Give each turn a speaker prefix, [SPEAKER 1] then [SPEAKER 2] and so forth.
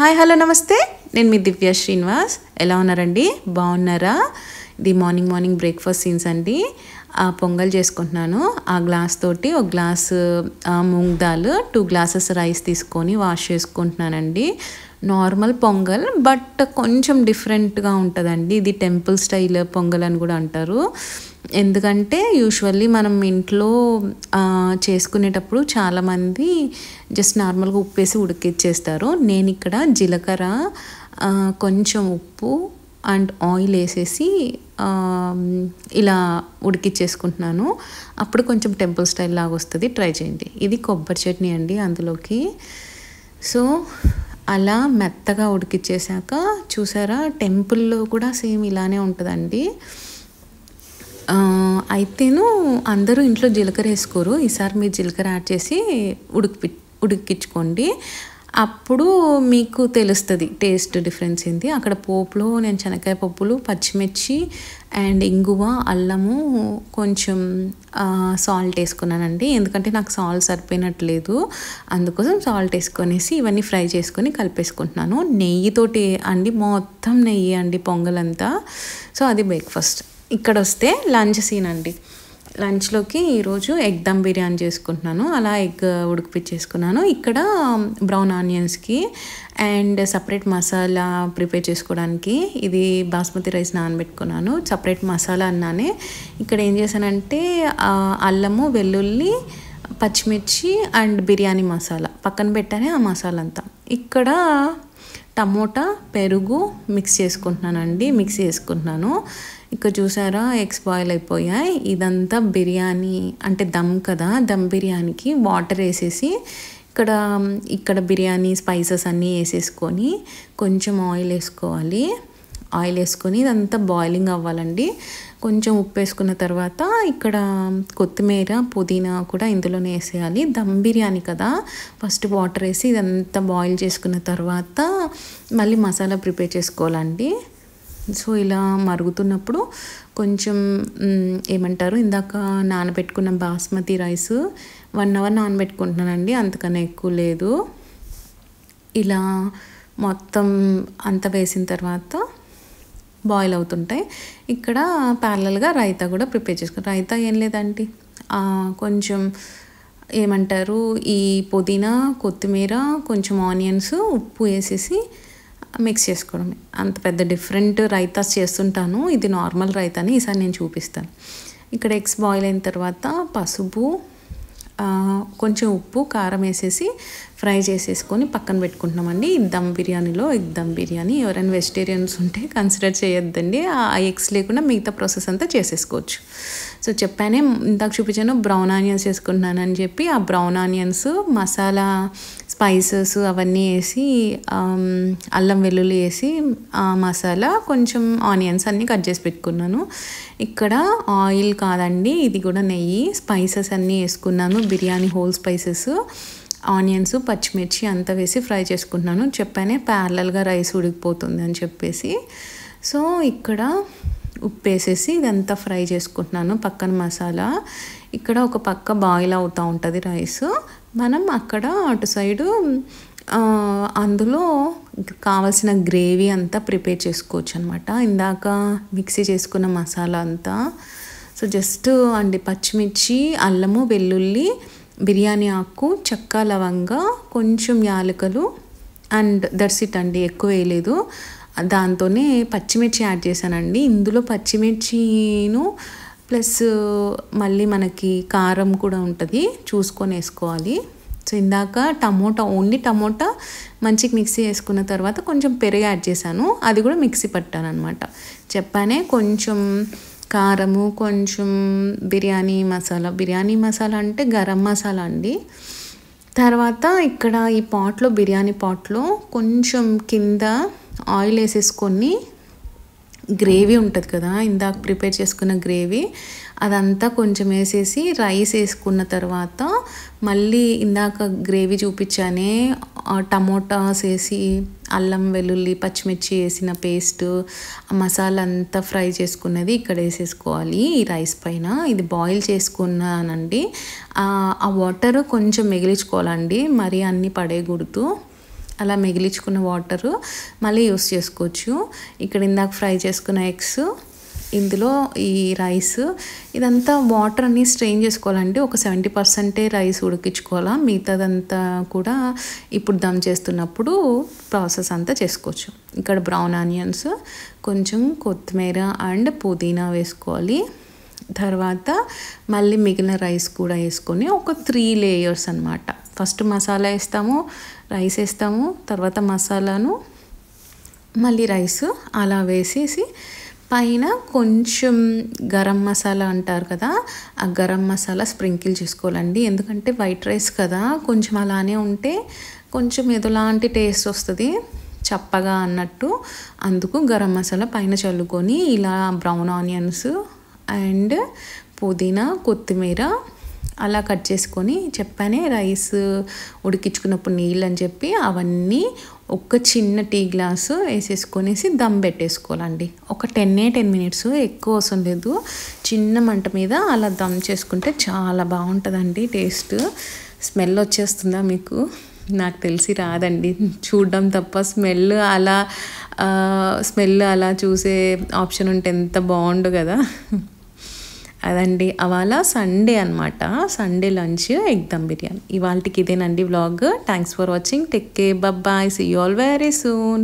[SPEAKER 1] Hi hello నమస్తే, నేను మీ దివ్య శ్రీనివాస్. ఎలా ఉన్నారండి? బాగున్నారా? ఇది మార్నింగ్ బ్రేక్ఫాస్ట్ సీన్స్ అండి. పొంగల్ చేసుకుంటున్నాను. ఆ గ్లాస్ తోటి ఒక glass moong dal, 2 glasses rice తీసుకొని వాష్ చేసుకుంటున్నానండి. నార్మల్ పొంగల్, బట్ కొంచెం డిఫరెంట్గా ఉంటుందండి. ఇది టెంపుల్ స్టైల్ పొంగల్ అని కూడా అంటారు. ఎందుకంటే యూజువల్లీ మనం ఇంట్లో చేసుకునేటప్పుడు చాలామంది జస్ట్ నార్మల్గా ఉప్పు వేసి ఉడికిచ్చేస్తారు. నేను ఇక్కడ జీలకర్ర, కొంచెం ఉప్పు అండ్ ఆయిల్ వేసేసి ఇలా ఉడికిచ్చేసుకుంటున్నాను. అప్పుడు కొంచెం టెంపుల్ స్టైల్ లాగా వస్తుంది. ట్రై చేయండి. ఇది కొబ్బరి చట్నీ అండి అందులోకి. సో అలా మెత్తగా ఉడికిచ్చేసాక చూసారా, టెంపుల్లో కూడా సేమ్ ఇలానే ఉంటుందండి. అయితేను అందరూ ఇంట్లో జీలకర్ర వేసుకోరు. ఈసారి మీరు జీలకర్ర యాడ్ చేసి ఉడికించుకోండి. అప్పుడు మీకు తెలుస్తుంది టేస్ట్ డిఫరెన్స్ ఏంటి. అక్కడ పోపులో నేను శనక్కాయ పప్పులు, పచ్చిమిర్చి అండ్ ఇంగువ, అల్లము, కొంచెం సాల్ట్ వేసుకున్నానండి. ఎందుకంటే నాకు సాల్ట్ సరిపోయినట్లేదు, అందుకోసం సాల్ట్ వేసుకొనేసి ఇవన్నీ ఫ్రై చేసుకొని కలిపేసుకుంటున్నాను. నెయ్యితోటి అండి, మొత్తం నెయ్యి అండి పొంగలంతా. సో అది బ్రేక్ఫాస్ట్. ఇక్కడ వస్తే లంచ్ సీన్ అండి. లంచ్లోకి ఈరోజు ఎగ్ దమ్ బిర్యానీ చేసుకుంటున్నాను. అలా ఎగ్ ఉడికిపించేసుకున్నాను. ఇక్కడ బ్రౌన్ ఆనియన్స్కి అండ్ సపరేట్ మసాలా ప్రిపేర్ చేసుకోవడానికి ఇది బాస్మతి రైస్ నానబెట్టుకున్నాను. సపరేట్ మసాలా అన్నానే. ఇక్కడ ఏం చేశానంటే అల్లము, వెల్లుల్లి, పచ్చిమిర్చి అండ్ బిర్యానీ మసాలా పక్కన పెట్టానే ఆ మసాలా అంతా. ఇక్కడ టమోటా, పెరుగు మిక్స్ చేసుకుంటున్నాను. ఇక్కడ చూసారా, ఎగ్స్ బాయిల్ అయిపోయాయి. ఇదంతా బిర్యానీ అంటే దమ్ కదా, దమ్ బిర్యానీకి వాటర్ వేసేసి ఇక్కడ బిర్యానీ స్పైసెస్ అన్నీ వేసేసుకొని కొంచెం ఆయిల్ వేసుకోవాలి. ఆయిల్ వేసుకొని ఇదంతా బాయిలింగ్ అవ్వాలండి. కొంచెం ఉప్పు వేసుకున్న తర్వాత ఇక్కడ కొత్తిమీర, పుదీనా కూడా ఇందులోనే వేసేయాలి. దమ్ బిర్యానీ కదా, ఫస్ట్ వాటర్ వేసి ఇదంతా బాయిల్ చేసుకున్న తర్వాత మళ్ళీ మసాలా ప్రిపేర్ చేసుకోవాలండి. సో ఇలా మరుగుతున్నప్పుడు కొంచెం ఏమంటారు, ఇందాక నానబెట్టుకున్న బాస్మతి రైస్ 1 అవర్ నానబెట్టుకుంటున్నానండి, అంతకన్నా ఎక్కువ లేదు. ఇలా మొత్తం అంతా వేసిన తర్వాత బాయిల్ అవుతుంటాయి. ఇక్కడ ప్యారలల్గా రైతా కూడా ప్రిపేర్ చేసుకుంటాం. రైతా ఏం లేదండి, కొంచెం ఏమంటారు, ఈ పుదీనా, కొత్తిమీర, కొంచెం ఆనియన్స్, ఉప్పు వేసేసి మిక్స్ చేసుకోవడమే. అంత పెద్ద డిఫరెంట్ రైతాస్ చేస్తుంటాను, ఇది నార్మల్ రైతాని ఈసారి నేను చూపిస్తాను. ఇక్కడ ఎగ్స్ బాయిల్ అయిన తర్వాత పసుపు, కొంచెం ఉప్పు, కారం వేసేసి ఫ్రై చేసేసుకొని పక్కన పెట్టుకుంటున్నామండి. దమ్ బిర్యానీలో ఎగ్ దమ్ బిర్యానీ ఎవరైనా వెజిటేరియన్స్ ఉంటే కన్సిడర్ చేయొద్దండి. ఆ ఎగ్స్ లేకుండా మిగతా ప్రాసెస్ అంతా చేసేసుకోవచ్చు. సో చెప్పానే, ఇందాక చూపించాను బ్రౌన్ ఆనియన్స్ వేసుకుంటున్నానని చెప్పి, ఆ బ్రౌన్ ఆనియన్స్, మసాలా స్పైసెస్ అవన్నీ వేసి, అల్లం వెల్లుల్లి వేసి మసాలా, కొంచెం ఆనియన్స్ అన్నీ కట్ చేసి పెట్టుకున్నాను. ఇక్కడ ఆయిల్ కాదండి, ఇది కూడా నెయ్యి. స్పైసెస్ అన్నీ వేసుకున్నాను, బిర్యానీ హోల్ స్పైసెస్, ఆనియన్స్, పచ్చిమిర్చి అంతా వేసి ఫ్రై చేసుకుంటున్నాను. చెప్పానే ప్యారలల్గా రైస్ ఉడికిపోతుంది అని చెప్పేసి. సో ఇక్కడ ఉప్పు వేసేసి ఇదంతా ఫ్రై చేసుకుంటున్నాను. పక్కన మసాలా, ఇక్కడ ఒక పక్క బాయిల్ అవుతూ ఉంటుంది రైస్. మనం అక్కడ అటు సైడు అందులో కావాల్సిన గ్రేవీ అంతా ప్రిపేర్ చేసుకోవచ్చు అనమాట. ఇందాక మిక్సీ చేసుకున్న మసాలా అంతా. సో జస్ట్ అండి, పచ్చిమిర్చి, అల్లము, వెల్లుల్లి, బిర్యానీ ఆకు, చెక్క, లవంగా, కొంచెం యాలకులు అండ్ దట్స్ ఇట్ అండి, ఎక్కువ వేయలేదు. దాంతోనే పచ్చిమిర్చి యాడ్ చేశానండి. ఇందులో పచ్చిమిర్చిను ప్లస్ మళ్ళీ మనకి కారం కూడా ఉంటుంది, చూసుకొని వేసుకోవాలి. సో ఇందాక ఓన్లీ టమోటా మంచిగా మిక్సీ వేసుకున్న తర్వాత కొంచెం పెరుగు యాడ్ చేశాను, అది కూడా మిక్సీ పట్టాను అనమాట. చెప్పానే కొంచెం కారము, కొంచెం బిర్యానీ మసాలా అంటే గరం మసాలా అండి. తర్వాత ఇక్కడ ఈ పాట్లో, బిర్యానీ పాట్లో కొంచెం కింద ఆయిల్ వేసేసుకొని గ్రేవీ ఉంటుంది కదా, ఇందాక ప్రిపేర్ చేసుకున్న గ్రేవీ, అదంతా కొంచెం వేసేసి రైస్ వేసుకున్న తర్వాత మళ్ళీ ఇందాక గ్రేవీ చూపించానే, టమోటాస్ వేసి, అల్లం వెల్లుల్లి పచ్చిమిర్చి వేసిన పేస్ట్, మసాలా అంతా ఫ్రై చేసుకున్నది ఇక్కడ వేసేసుకోవాలి ఈ రైస్ పైన. ఇది బాయిల్ చేసుకున్నానండి. ఆ వాటర్ కొంచెం మిగిలించుకోవాలండి, మరీ అన్నీ పడేయకూడదు. అలా మిగిలించుకున్న వాటరు మళ్ళీ యూస్ చేసుకోవచ్చు. ఇక్కడ ఇందాక ఫ్రై చేసుకున్న ఎగ్స్, ఇందులో ఈ రైస్, ఇదంతా వాటర్ అన్నీ స్ట్రెయిన్ చేసుకోవాలండి. ఒక 70% రైస్ ఉడికించుకోవాలా, మిగతాదంతా కూడా ఇప్పుడు దమ్ చేస్తున్నప్పుడు ప్రాసెస్ అంతా చేసుకోవచ్చు. ఇక్కడ బ్రౌన్ ఆనియన్స్, కొంచెం కొత్తిమీర అండ్ పుదీనా వేసుకోవాలి. తర్వాత మళ్ళీ మిగిలిన రైస్ కూడా వేసుకొని ఒక 3 లేయర్స్ అనమాట. ఫస్ట్ మసాలా వేస్తాము, రైస్ వేస్తాము, తర్వాత మసాలాను, మళ్ళీ రైస్, అలా వేసేసి పైన కొంచెం గరం మసాలా అంటారు కదా, ఆ గరం మసాలా స్ప్రింకిల్ చేసుకోవాలండి. ఎందుకంటే వైట్ రైస్ కదా, కొంచెం అలానే ఉంటే కొంచెం ఏదోలాంటి టేస్ట్ వస్తుంది, చప్పగా అన్నట్టు. అందుకు గరం మసాలా పైన చల్లుకొని ఇలా బ్రౌన్ ఆనియన్స్ అండ్ పుదీనా, కొత్తిమీర అలా కట్ చేసుకొని, చెప్పానే రైస్ ఉడికించుకున్నప్పుడు నీళ్ళు అని చెప్పి, అవన్నీ ఒక చిన్న టీ గ్లాసు వేసేసుకొనేసి దమ్ పెట్టేసుకోవాలండి. ఒక 10 మినిట్స్, ఎక్కువ అవసరం లేదు. చిన్న మంట మీద అలా దమ్ చేసుకుంటే చాలా బాగుంటుందండి టేస్ట్. స్మెల్ వచ్చేస్తుందా మీకు? నాకు తెలిసి రాదండి, చూడడం తప్ప. స్మెల్ అలా చూసే ఆప్షన్ ఉంటే ఎంత బాగుండు కదా. అదండి అవాళ సండే అనమాట, Sunday lunch egg dum biryani. ఇవాళకి ఇదేనండి vlog. Thanks for watching. Take care, bye, see you all very soon.